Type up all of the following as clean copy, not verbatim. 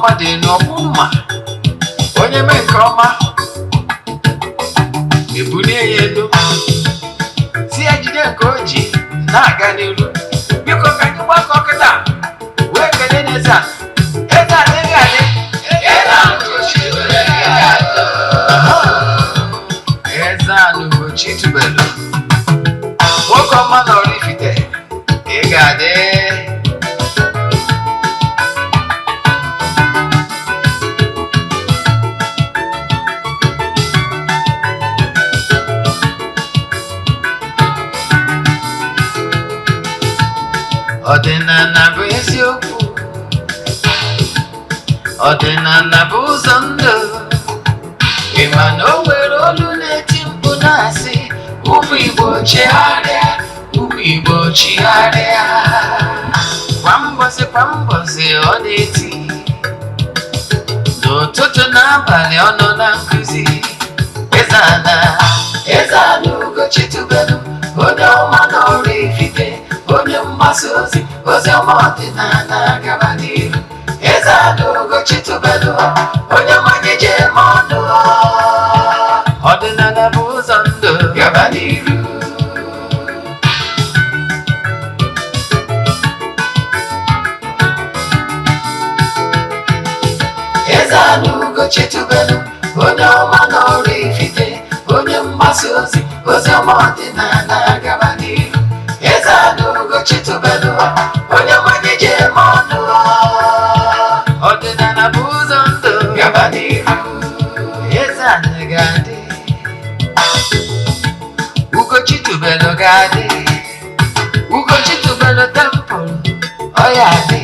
ọma dị n'ọkpụ mma onye mee nke ọma ebulie ya elu si ya jide nke o ji na-aga n'iru biko ka anyị gbakọ kịta wee kelee n'Eze-Ana Eze-Ana ị ga-adị Eze-Ana ugochitubelu nwoke ọma na oraifite ị ga-adị ọdịnala bụ eziokwu ọdịnala bụ ụzọ ndụ ịma na o nwere olu na-eti mkpu na-asị ụmụ Igbo chigharịa ụmụ Igbo chigharịa kwa mbọsị ọ na-eti n'ụtụtụ n'abalị ọ nọ na nkụzi Eze-Ana ugochitubelu onye ọma na oraifite onye mgbasa ozi ọma ọdịnala gaba n'ihu Eze-Ana ugochitubelu onye mmanya ji eme ọnụ ọdịnala bụ ụzọ ndụ gaba n'ihu Eze-Ana ugochitubelu onye ọma na oraifite onye mgbasa ozi ọma ọdịnala gaba n'ihu Eze-Ana ugochitubelu onye mmanya ji eme ọnụ ọdịnala bụ ụzọ ndụ gaba n'ihu Eze-Ana ga-adị ugochitubelu ga-adị ugochitubelu tempụl ọ ya adị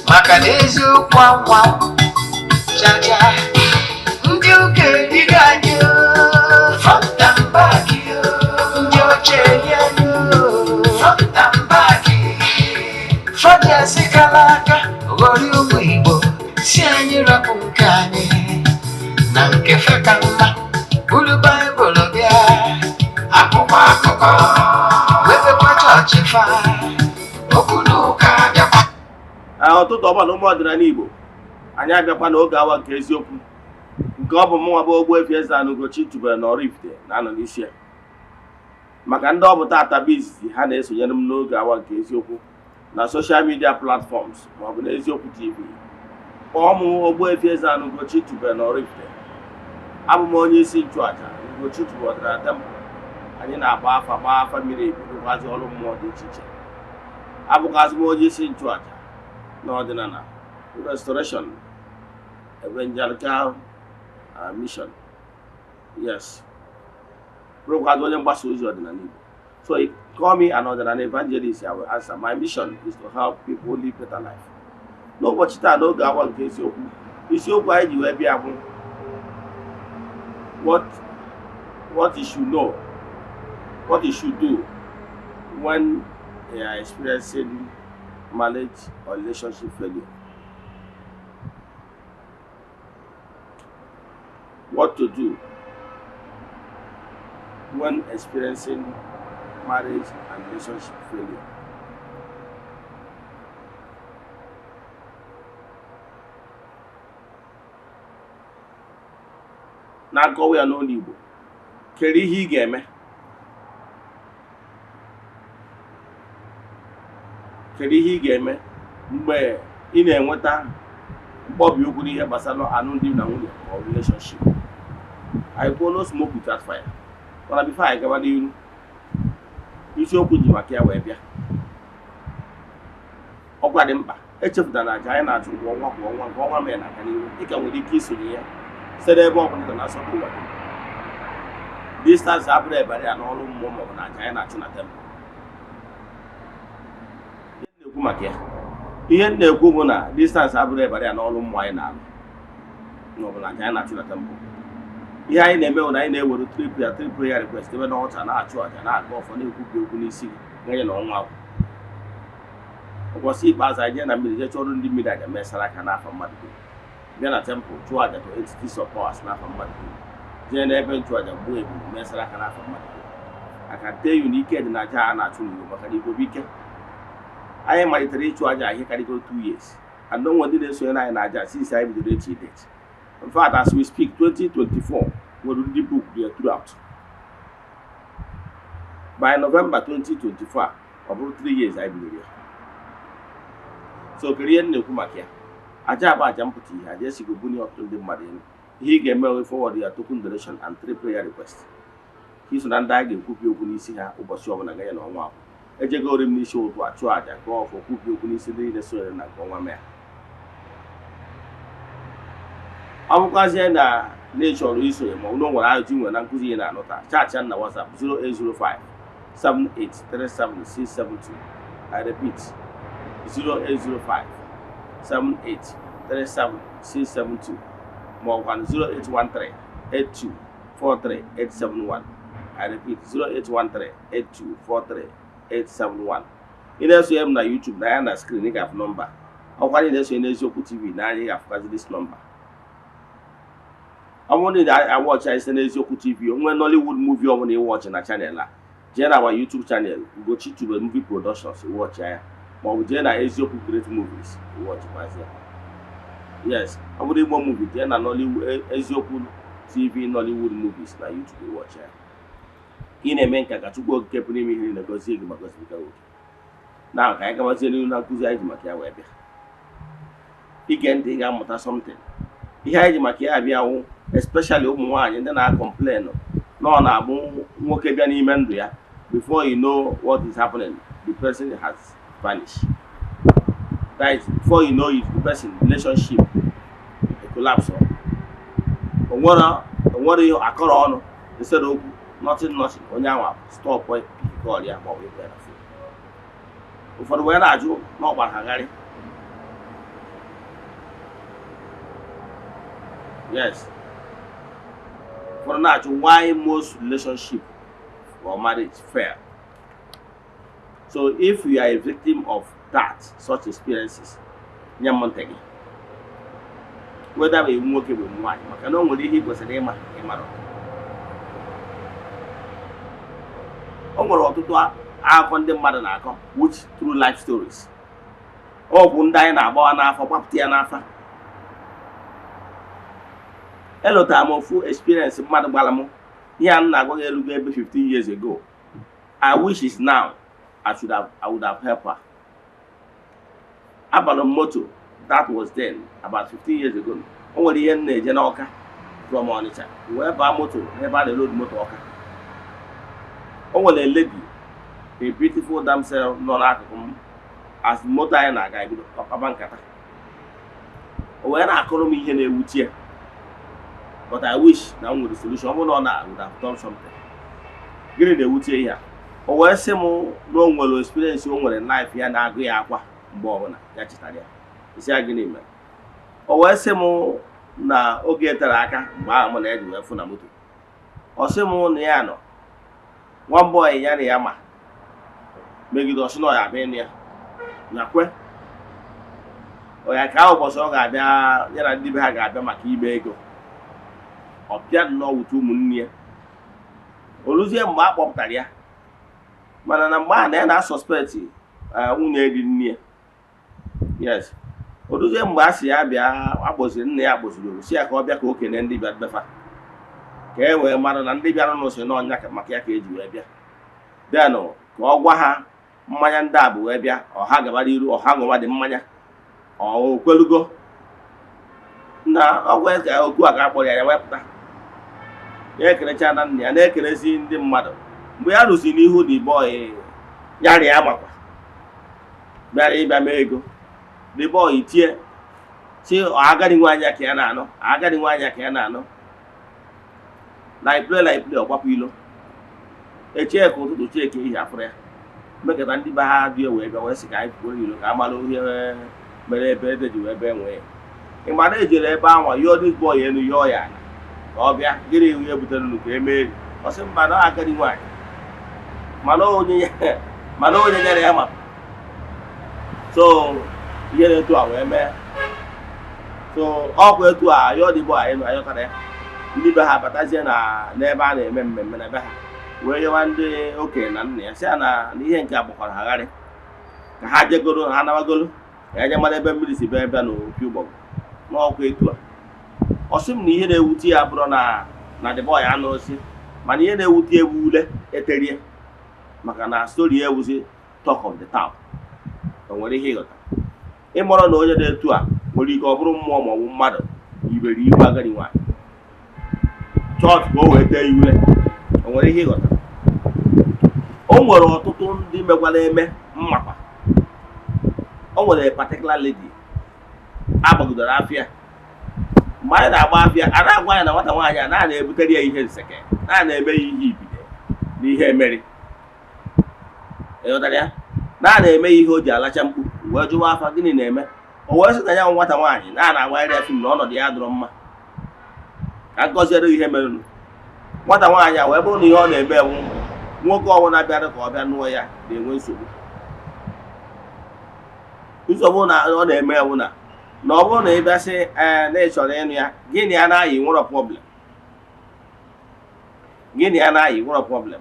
maka na eziokwu anwa chacha ndị ụka ediga anyị front and back ndị oche ya front and back fọdụ sikala aka ghọrọ ụmụ Igbo si anyị rapụ nke anyị na nke feka mma buru Baịbụl bịa akwụkwọ akụkọ wepekwa chọọchị fa okwu n'ụka bịakwa ọtụtụ ọgbana ụmụ ọdịnala Igbo anyị abịakwa n'oge awa nke eziokwu nke ọ bụ mụnwa bụ Ogbuefi Eze-Ana ugochitubelu na oraifite na-anọ n'isi ya maka ndị ọ bụ tata bụ izizi ha na-esonyere m n'oge awa nke eziokwu na social media platforms maọbụ na Eziokwu TV kpọọ m Ogbuefi Eze-Ana ugochitubelu na oraifite abụ m onye isi nchụaja ugochitubelu ọdịnala tempụl anyị na-agba afa mmiri ebidokwazi ọrụ mmụọ dị iche iche abụkwazi m onye isi nchụaja n'ọdịnala restoration evangelical mission yes bụrụkwazi onye mgbasa ozi ọdịnala Igbo so call me an ọdịnala evangelist. I will answer. My mission is to help people live better life. N'ụbọchị taa n'oge awa nke isiokwu anyị ji wee bịa bụ what you should know, what you should do when you are experiencing marriage or relationship failure. What to do when experiencing marriage and relationship failure. Na-akọwa ya n'olu Igbo, kedu ihe ị ga-eme? Kedu ihe ị ga-eme mgbe ị na-enweta mkpọbi okwu n'ihe gbasara alụmdi na nwunye or relationship? I go no smoke without fire. Mana before I gaba n'iru, isiokwu ji maka ya wee bịa. Ọkwa dị mkpa, echefutana na aja anyị na-achụ kwa ọnwa nke ọnwa mee na-aga n'iru, dịka nwere ike isonye ya site n'ebe ọ bụla na asọpụ ụwa. Distance abụrụ ebere ya n'ọrụ mmụọ maọbụ na aja anyị na-achụ na tempụl. Na-ekwu maka ya. Ihe m na-ekwu bụ na distance abụrụ ebere ya n'ọrụ mmụọ anyị na-alụ maọbụ na aja anyị na-achụ na tempụl. Ihe anyị na-eme bụ na anyị na-ewere three prayer request ebe na ọcha na-achụ aja na-aga ọfọ na-ekwubi okwu n'isi nye na ọnwa ahụ. Ụbọchị ikpeazụ anyị jee na mmiri jee chọrọ ndị mmiri aja mesara aka n'afọ mmadụ bịa na tempụl chụọ aja to entities of powers n'afọ mmadụ jee n'ebe nchụ aja gbuo ebu mesara aka n'afọ mmadụ. Aka tee yu na ike dị na aja a na-achụ n'Igbo maka na Igbo bụ ike. Anyị malitere ịchụ aja ihe karịgoro 2 years and no one did so in Nigeria since I did it. In fact, as we speak, 2024, we'll read the book there throughout. By November 2024, about 3 years, I believe. So, Korean Nukumakia. I jump to you. I just go bunny up to the Madin. He gave me forward the token direction and 3 prayer requests. He's an undying Kupi Okunisia, Ubashovan again on one. A jago rimney show to a charge and call for Kupi Okunisi in the soil and one man. I'm going to nature research. I know what I do when I'm cooking and not chat and WhatsApp 0805 7837 I repeat 0805 7837 more 0813 8243 871. I repeat 0813 8243 871. In the na YouTube, na screen you have number. How can you say in TV? Now you have this number. I wanted that I watch I send Ezeoku TV. When Nollywood movie on you watch on a channel. Join our YouTube channel, Ugochitubelu movie productions. You watch here. But we join Ezeoku great movies. You watch myself. Yes, I would one movie. Join Nollywood Ezeoku TV Nollywood movies na YouTube. You watch here. In a man can go keep me in the negotiation because we go. Now I can tell you now because I do my web. He can think I'm something. He had my care, especially one, and then I complain. No, no, before you know what is happening, the person has vanished. That is, before you know it, the person relationship collapse. What do you occur on? Instead of nothing, on your stop point, call ya about it. For the way I do, not what I yes. For now, why most relationship or marriage fail. So if you are a victim of that, such experiences, whether we work with one, I know what he was a name. Which through life stories. Oh, Bundai about an for Papti and Alpha. Hello, time full experience in Madam Balamo. Here I'm not going to look 15 years ago. I wish it's now. I would have helped her. About a motto that was then about 15 years ago. Only in the Janoka from Onitsha. Wherever motto, never the road motor. Only a lady, a beautiful damsel, non as motor and a guy of a bankata. When I call me here, would here. But I wish now with the solution, I would have done something. Getting the wood here. Or where some long will experience your own life here and agree aqua, Bona, Yachitalia. Is agreement. Or where some na Ogetaraka, Barman Edward Funamutu. Or some Niano. One boy, Yaniyama. Make it also not Albania. Nakwe. Or a cow was all I did have a key bagel. Or Pian no with 2 moon. Olusia map of Talia. Man and a man and I suspect near. Yes. Olusia Mbasi Abia, I was in the Abos, see a copy cooking and the bad befa. Okay, well, man and the Bianos and on Nakamakia Webia. There no, Waha, Mayan Dabu Webia, or Hagabadi or Hangova de Maya, or Quelugo. Now, always go to a couple of webta. There can a channel and there can see in the mother. We are losing who the boy Yari Amaka. Very Bamego. The boy is here. See, I got in one Yakiano. I got in one Yakiano. Like play or papilo. A chair go to take here for her. Make a dandy bar, dear way, but West Guy, you look, I'm alone here. Very better you a bad way. In my age, you're this boy in your yard. Obia, get it here with the look, made. Or some man, I got in one. Malo, Yama. So, here to our man. So, all way to our, you're the boy, and I don't know. Never have a Taziana, never remember. Where you want the okay, and Eze-Ana, the Yanka for Hagari. The Hajagolo, Hanavagolo. ya anya mara ebe mmiri si bịa bịa n'opi ụgbọgụ n'ọkwa etu a. Ọ sị m na ihe na-ewute ya bụrụ na the boy anụsị, mana ihe na-ewute ewu ule eterie maka na stori ya ewuzi talk of the town. O nwere ihe ịghọta ịmụrụ na onye dị etu a nwere ike ọ bụrụ mmụọ ma ọ bụ mmadụ iberi ihu agadi nwaanyị chọọchị ka o wee tee ya ule. O nwere ihe ịghọta. O nwere ọtụtụ ndị mekwara eme mmakwa. O nwere particular lady agbagidoro afịa. Mgbe anyị na-agba afịa, a na-agwa ya na nwata nwaanyị a na-ebutere ya ihe nseke, na-eme ya ihe ibide na ihe emeri. Ịghọtara ya? Na-eme ihe o ji alacha mkpu wee jụwa afa gịnị na-eme. O wee sị na ya nwata nwaanyị na-agwarịrị ya fim na ọnọdụ ya dụrụ mma ka gọziere ihe merenụ. Nwata nwaanyị a wee bụrụ na ihe ọ na-eme ewu nwoke ọbụla bịara ka ọ bịa nụọ ya na-enwe nsogbu. Nsogbu na ọ na-eme ewu na ọ bụrụ na ị bịa sị na ị chọrọ ịnụ ya, gịnị ya na-ayị nwere problem. Gịnị ya na-ayị nwere problem.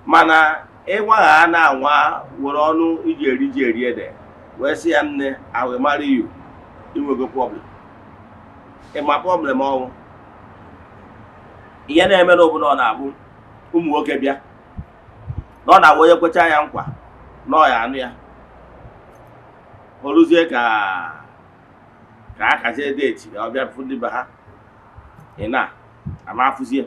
Mana ịgwa ha na-anwa were ọnụ iji eri ji eri ede wee sị ya nne I will marry you, inwego problem. Ịma problem ọnwụ ihe na-eme n'obodo ọ na-abụ ụmụ nwoke bịa na ọ na-agwa onye kwecha ya nkwa na ọ ya anụ ya, o ruzie ka a kazie deeti ka ọ bịa fụ ndị be ha ị na-ama afụzie.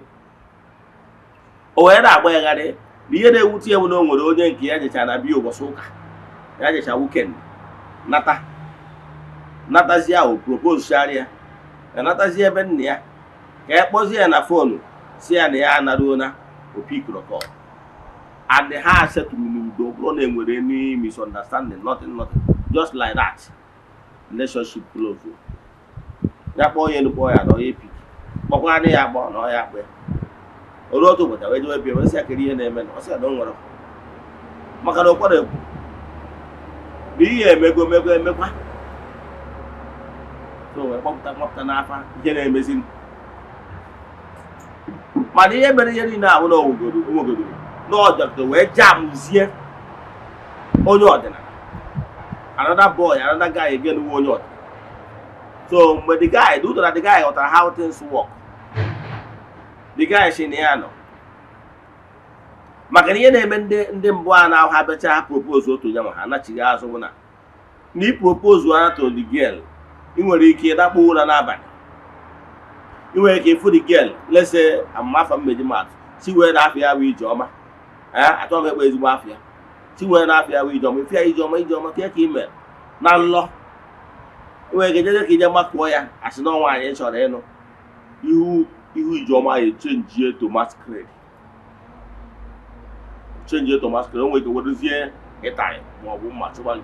O wee na-agba ya gharị na ihe na-ewute ewu na o nwere onye nke ya jecha na biya ụbọchị ụka, ya jecha weekend natazie ahụ propose charịa ya natazie ebe nna ya ka ya kpọzie ya na fonu si ya na ya anaruona opikirọkọ and ha setụrụ n'udo. Bụrụ na enwere any misunderstanding, nothing just like that, relationship close. Ya kpọọ ya nukpọ ya na ọ ya epik kpọkwa na ya agbọ na ọ ya akpa ya. O ruo otu ụbọchị wee jewe bịa wee sị ya kedu ihe na-eme na ọ sị ya na o nwere maka na ụkwara ekwu na ihe emekwa. So wee kpọpụta n'afa ihe na-emezi. Mana ihe mere ihe niile ahụ na onwegodo n'ọjọgide wee jamzie onye ọdịnala, another boy, another guy again wụ onye ọdịnala. So mgbe the guy ghọtara how things work, the guy si na ya nọ maka na ihe na-eme ndị mbụ a na ha becha ha propose otu ya ma ha anachighị azụ bụ na ị propose ana to the girl, ị nwere ike ịdakpọ ụra n'abalị. Ị nwere ike ịfụ the girl, let's say amafa mmeji mat si wee na-afọ ya bụ Ijeọma, achọghị m ekpe ezigbo afọ ya, si wee na-afọ ya bụ Ijeọma, ife ya Ijeọma ka ị mere na nlọ. Ị nwere ike jeje ka ije makụọ ya asị na nwaanyị chọrọ ịnụ ihu Ijeọma ya chenjie to masquerade. O nwere ike werezie ịtarị ma ọ bụ mma chụbalị.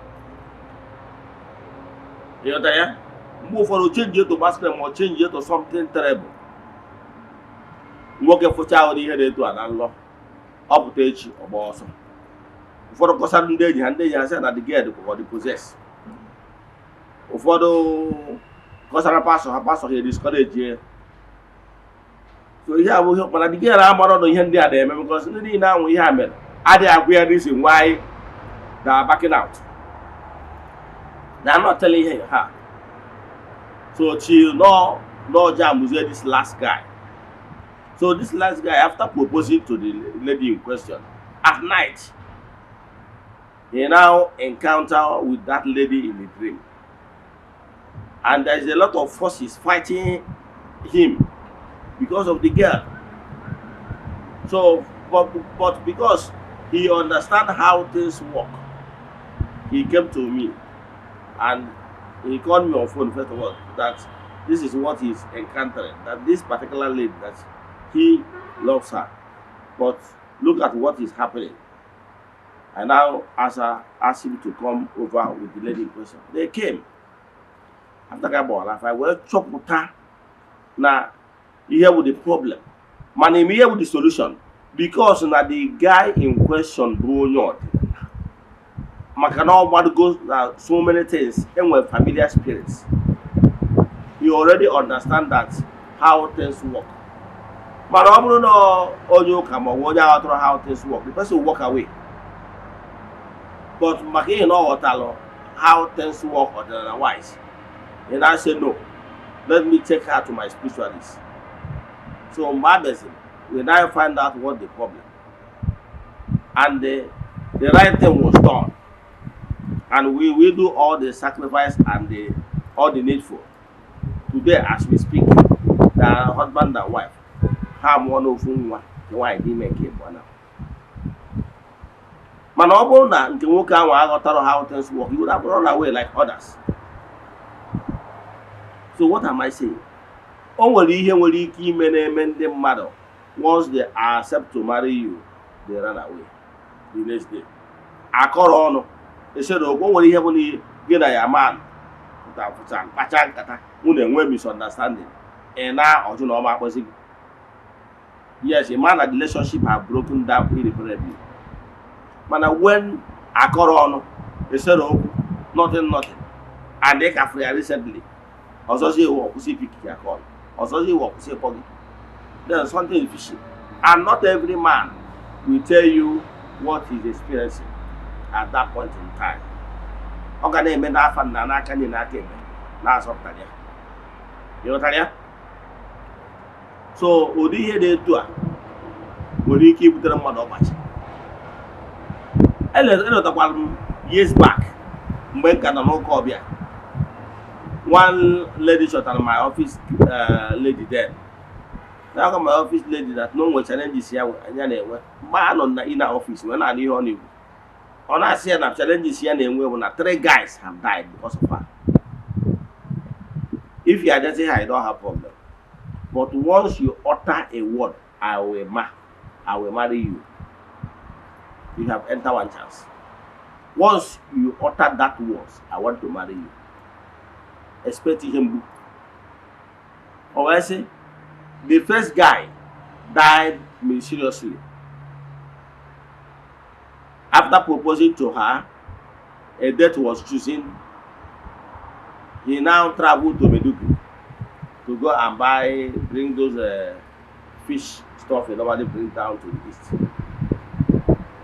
Ịghọta ya? Mgbe ụfọdụ chenjie to masquerade ma ọ chenjie to something terrible. Nwoke fụcha ahụ ihe na-eto a na nlọ, ọ pụta echi ọgba ọsọ. Ụfọdụ kọsara ndị enyi ha sị na the girl dị possess. Ụfọdụ kọsara pastọ ha discourage. So ihe abụghị mana the girl amara ọnụ ihe ndị a na-eme because ndị niile anwụ ihe a mere adịghị agwa ya reason why they are backing out. They are not telling her. So she no jamuzie this last guy. So this last guy, after proposing to the lady in question at night, he now encounter with that lady in a dream, and there is a lot of forces fighting him because of the girl. So, but because he understands how things work, he came to me and he called me on phone first of all that this is what he's encountering, that this particular lady, that he loves her, but look at what is happening. I now asked him to come over with the lady in question. They came. After that, I will chop with her. Now, here with the problem. Man, I'm here with the solution. Because now the guy in question, bro, Makana want to go so many things and with familiar spirits. You already understand that how things work. But I don't know how things work. The person will walk away. But Maki know what how things work otherwise. And I said, no, let me take her to my spiritualist. So Mabezim, we now find out what the problem. And the right thing was done. And we will do all the sacrifice and all the needful. Today, as we speak, the husband and wife have one of whom the wife didn't make it one. Mana ọ bụrụ na nke nwoke ahụ aghọtara how things work, he would have run away like others. So what am I saying? O nwere ihe nwere ike ime na-eme ndị mmadụ once they accept to marry you, they run away the next day. Akọrọ ọnụ esere okwu, o nwere ihe bụ na gị na ya man kpacha nkata unu enwe misunderstanding na ọjụ na ọma akpọzi gị. Yes, a man and the relationship have broken down irreparably. But when akọrọ ọnụ esere okwu nothing and they can free recently ọzọzi iwu ọkwụsị piki ya call ọzọzi iwu ọkwụsị ịkpọ gị, then something is fishy. And not every man will tell you what he's experiencing at that point in time. Ọ ga na-eme n'afa nna n'aka nye n'aka ebe na-asọpụtara ya. Ịghọtara ya? So ụdị ihe dị etu a nwere ike ibutere mmadụ ọgbachi. Elotakwara m years back mgbe m ka nọ n'ụka ọbịa. One lady shot at my office lady then. Now I got my office lady that no one challenges here and anyway. Man on the inner office when I knew on you. On I see that challenges here anyway when 3 guys have died because of her. If you are just saying I don't have problem. But once you utter a word, I will marry you. You have entered one chance. Once you utter that word, I want to marry you. Expect him. Or I say, the first guy died mysteriously. After proposing to her, a date was chosen. He now traveled to Meduguri to go and bring those fish stuff that nobody bring down to the east.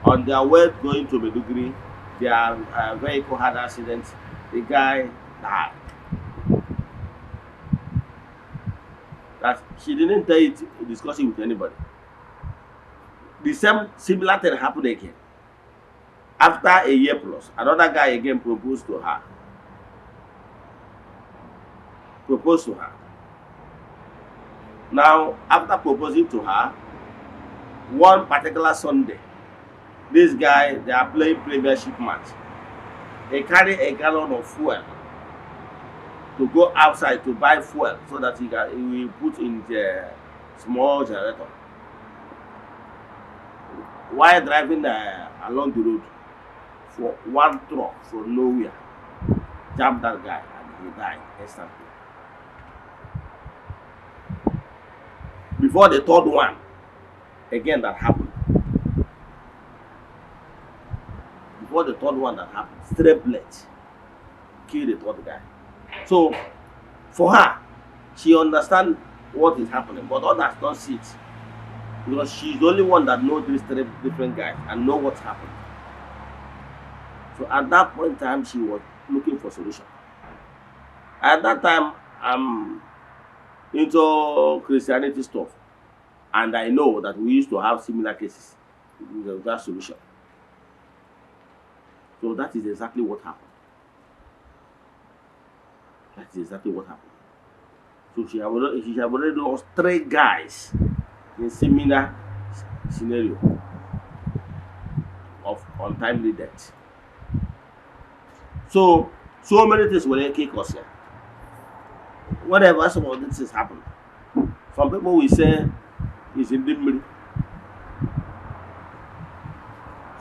On their way going to Meduguri, their vehicle had an accident. The guy died. That she didn't tell it, discuss it with anybody. The similar thing happened again. After a year plus, another guy again proposed to her. Now, after proposing to her, one particular Sunday, this guy, they are playing premiership match. They carry a gallon of fuel to go outside to buy fuel so that he will put in the small generator. While driving along the road, for one truck from nowhere jammed that guy and he died instantly. Before the third one, again that happened. Before the third one that happened, straight bullet killed the third guy. So, for her, she understands what is happening, but others don't see it. Because she's the only one that knows these 3 different guys and know what's happened. So at that point in time, she was looking for solution. At that time, I'm into Christianity stuff. And I know that we used to have similar cases with that solution. So that is exactly what happened. That is exactly what happened. So she have already lost 3 guys in similar scenario of untimely death. So many things will kick us here. Whatever some of these things happen, some people will say it's in the middle.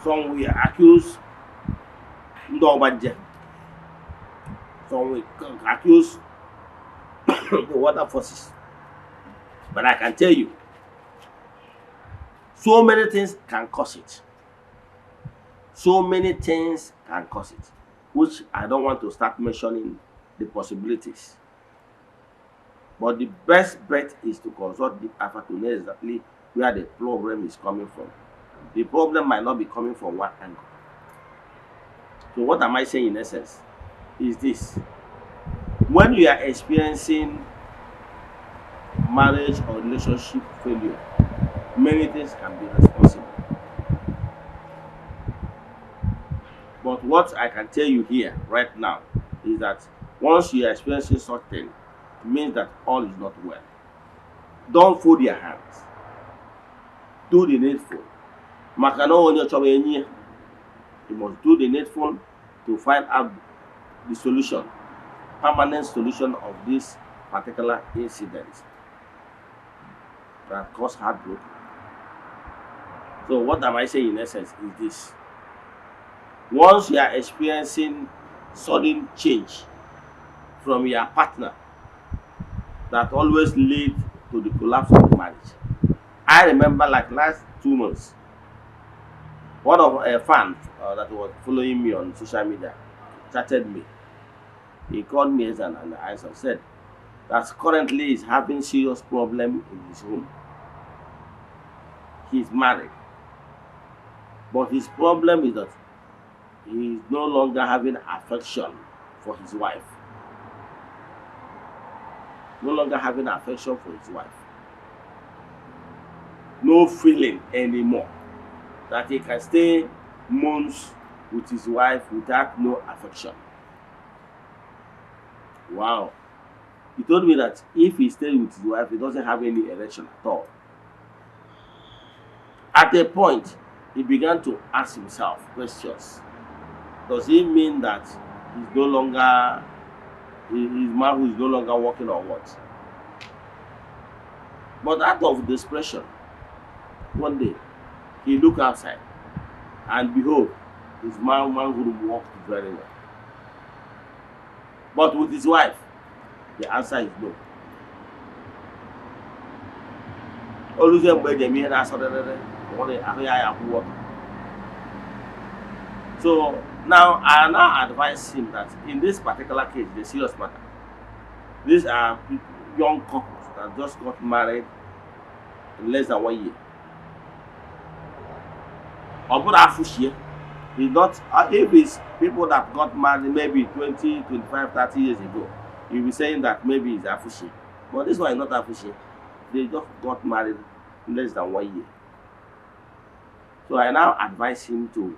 Some will accuse Ndobanje. Some will accuse the water forces. But I can tell you, so many things can cause it. So many things can cause it, which I don't want to start mentioning the possibilities. But the best bet is to consult the alpha to know exactly where the problem is coming from. The problem might not be coming from one angle. So what am I saying in essence? is this: when you are experiencing marriage or relationship failure, many things can be responsible. But what I can tell you here right now is that once you are experiencing such thing, it means that all is not well. Don't fold your hands. Do the needful. Maka na onye chọrọ enyi ya. You must do the needful to find out the solution, permanent solution of this particular incident that caused heartbreak. So what am I saying in essence is this: once you are experiencing sudden change from your partner that always lead to the collapse of the marriage. I remember like last 2 months, one of a fan that was following me on social media chatted me. He called me Eze-Ana and I said that currently he's having serious problem in his home. He's married, but his problem is that he is no longer having affection for his wife. No longer having affection for his wife. No feeling anymore that he can stay months with his wife without no affection. Wow. He told me that if he stays with his wife, he doesn't have any erection at all. At a point, he began to ask himself questions. Does it mean that he's no longer, his man who is no longer working or what? But out of desperation, one day, he looked outside and behold, his manhood worked very well. But with his wife, the answer is no. Always so now I now advise him that in this particular case, the serious matter, these are young couples that just got married in less than 1 year. It's not, if it's people that got married maybe 20, 25, 30 years ago, you'll be saying that maybe it's afushi. But this one is not afushi. They just got married in less than 1 year. So I now advise him to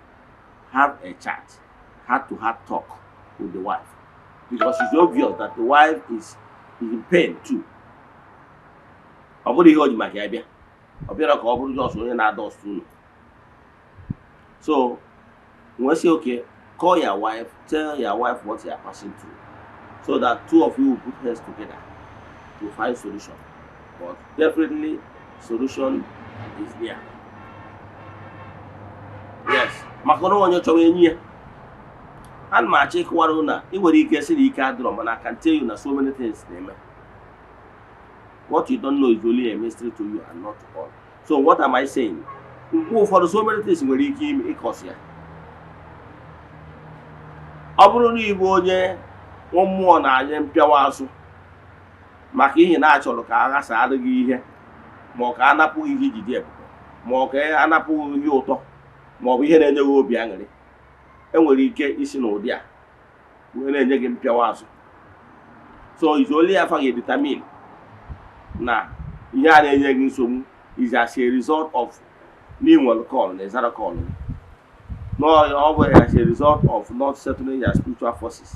have a chat, heart-to-heart talk with the wife. Because it's obvious that the wife is in pain too. So when say okay, call your wife, tell your wife what you are passing through, so that two of you will put heads together to find solution. But definitely solution is near. Yes. Makono onye chowe enyi. And ma check waruna, I nwere ike si ike adro, but I can tell you na so many things name. What you don't know is only a mystery to you and not all. So what am I saying? For so many things nwere ike ịkọsi ya. Ọ bụrụ na Igbo onye mmụọ na-anye mpịawa azụ maka ihe na-achọrọ ka agha sa adịghị ihe, ma ọ ka anapụ ihe ijide ebubo, ma ọ ka anapụ ihe ụtọ, ma ọ bụ ihe na-enye gị obi aṅụrị, enwere ike isi n'ụdị a wee na-enye gị mpịawa azụ. So izoli afa ga-determine na ihe a na-enye gị nsogbu is as a result of meanwhile call na ezara call. No, always as a result of not settling your spiritual forces.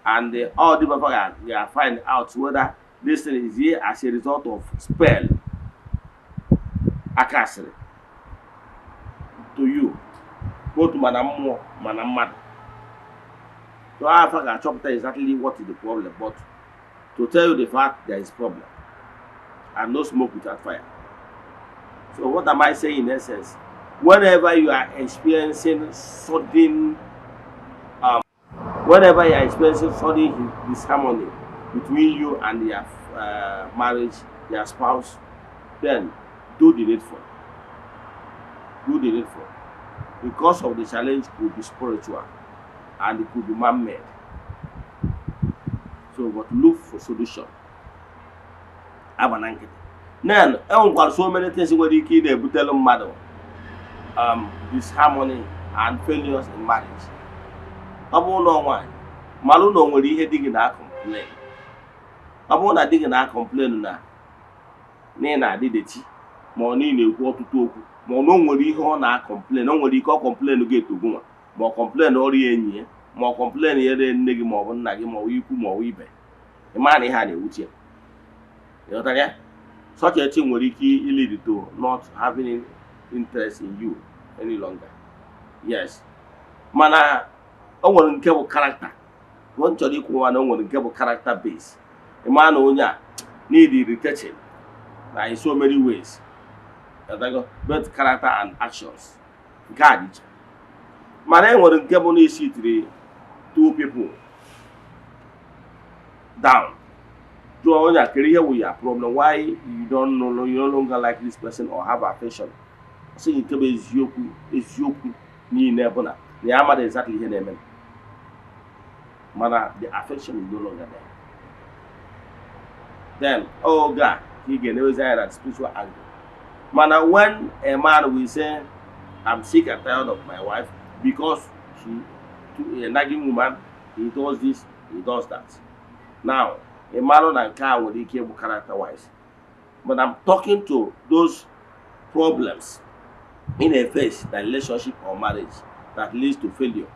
And all the people they find out whether this thing is here as a result of spell akasiri to you, both manam manam. So I have to exactly what is the problem, but to tell you the fact there is problem and no smoke without fire. So what am I saying in essence? Whenever you are experiencing sudden disharmony between you and your marriage, your spouse, then do the needful. Do the needful. Because of the challenge could be spiritual and it could be man-made. So but look for solution. Then so many things where you can tell them disharmony and failures in marriage. No one. malụ na o nwere ihe di gị na-complain. Ọ bụrụ na di gị na-complain na ị na-adị deti ma ọ na ị na-ekwu ọtụtụ okwu ma ọ na o nwere ihe ọ na-complain, o nwere ike ọ complain gị etogo nwa ma ọ complain ọrịa enyi ya ma ọ complain yere nne gị ma ọ bụ nna gị ma ọ bụ ikwu ma ọ bụ ibe, ị ma na ihe a na-ewuche ya. Ịghọtara ya? Such a thing nwere ike lead to not having interest in you any longer. Yes. Mana o nwere nke bụ character. Ọ chọrọ ikwu na o nwere nke bụ character base. Ị ma na onye a need retouching in so many ways. Both character and actions. Nke a dị iche. Mana e nwere nke bụ na isi tiri two people down. Jụọ onye a kere ihe wụ ya problem, why you no longer like this person or have affection. Sị nke bụ eziokwu niile bụ na ya amara exactly ihe na-eme. Mana the affection is no longer there. Then, oh God, he can always have that spiritual angle. Mana when a man will say, I'm sick and tired of my wife because she, a nagging woman, he does this, he does that. Now, a man and car will be character wise. But I'm talking to those problems in a phase, the relationship or marriage that leads to failure.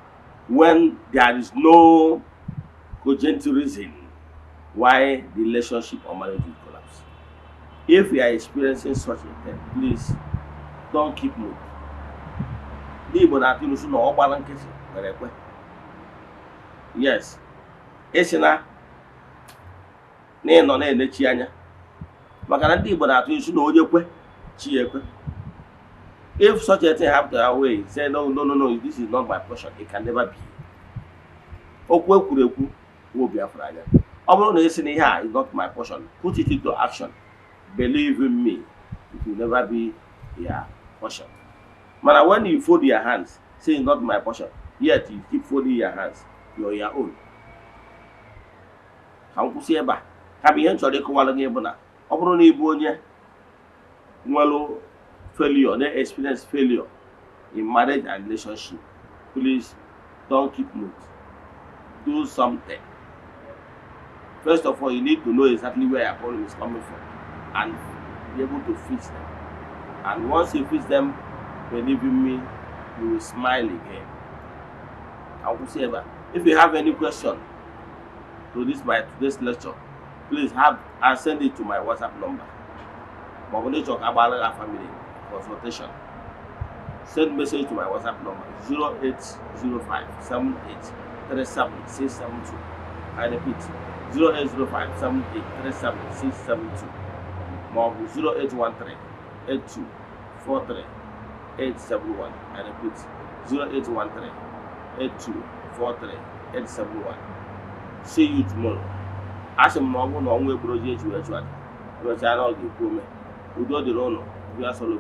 When there is no cogent reason why the relationship or marriage will collapse. If you are experiencing such a thing, please don't keep moving. Yes. Ezeana nọ na-enechi anya maka na ndị Igbo na-atụ isu na onye kwe chi ekwe. If such a thing happens our way, say no, this is not my portion, it can never be. Okwu ekwuru ekwu obi afọ anya. Ọ bụrụ na esi na ihe a is not my portion, put it into action. Believe in me, it will never be your portion. But when you fold your hands, say it's not my portion, yet you keep folding your hands, you're your own. Ka m kwụsị ebe a, ka bụ ihe m chọrọ ịkọwara gị bụ na ọ bụrụ na ị bụ onye nwere failure, they experience failure in marriage and relationship, please don't keep mute. Do something. First of all, you need to know exactly where your problem is coming from and be able to fix them. And once you fix them, believe in me, you will smile again. I will say that if you have any question to today's lecture, please send it to my WhatsApp number. Family consultation. Send message to my WhatsApp number 0805 78 37 672. I repeat 0805 78 37 672. 0813 82 43 871. I repeat 0813 82 43 871. See you tomorrow. As a mom, no one will project you. Udo dịrị unu, bịa solo